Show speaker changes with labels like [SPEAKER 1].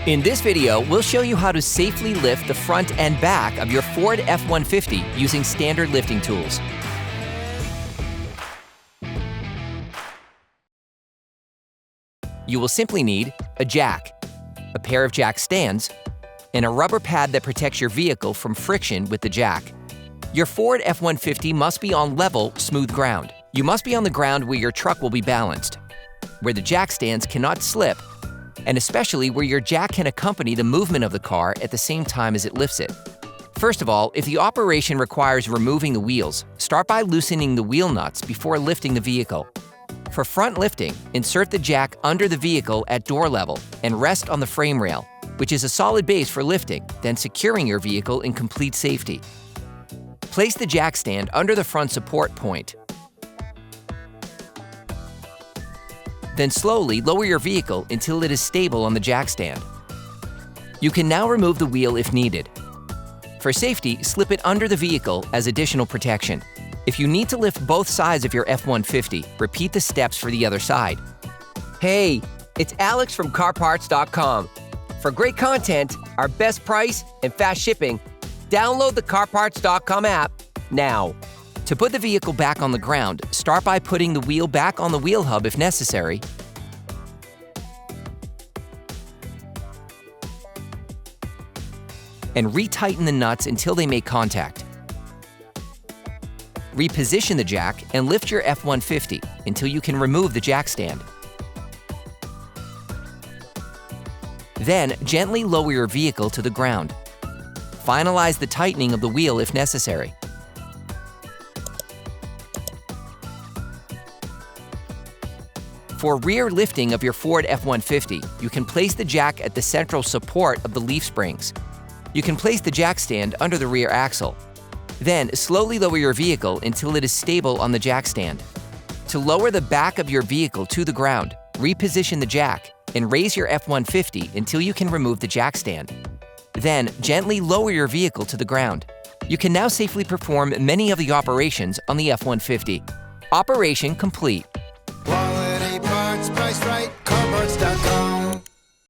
[SPEAKER 1] In this video, we'll show you how to safely lift the front and back of your Ford F-150 using standard lifting tools. You will simply need a jack, a pair of jack stands, and a rubber pad that protects your vehicle from friction with the jack. Your Ford F-150 must be on level, smooth ground. You must be on the ground where your truck will be balanced, where the jack stands cannot slip, and especially where your jack can accompany the movement of the car at the same time as it lifts it. First of all, if the operation requires removing the wheels, start by loosening the wheel nuts before lifting the vehicle. For front lifting, insert the jack under the vehicle at door level and rest on the frame rail, which is a solid base for lifting, then securing your vehicle in complete safety. Place the jack stand under the front support point. Then slowly lower your vehicle until it is stable on the jack stand. You can now remove the wheel if needed. For safety, slip it under the vehicle as additional protection. If you need to lift both sides of your F-150, repeat the steps for the other side.
[SPEAKER 2] Hey, it's Alex from CarParts.com. For great content, our best price, and fast shipping, download the CarParts.com app now.
[SPEAKER 1] To put the vehicle back on the ground, start by putting the wheel back on the wheel hub if necessary, and retighten the nuts until they make contact. Reposition the jack and lift your F-150 until you can remove the jack stand. Then, gently lower your vehicle to the ground. Finalize the tightening of the wheel if necessary. For rear lifting of your Ford F-150, you can place the jack at the central support of the leaf springs. You can place the jack stand under the rear axle. Then, slowly lower your vehicle until it is stable on the jack stand. To lower the back of your vehicle to the ground, reposition the jack and raise your F-150 until you can remove the jack stand. Then, gently lower your vehicle to the ground. You can now safely perform many of the operations on the F-150. Operation complete.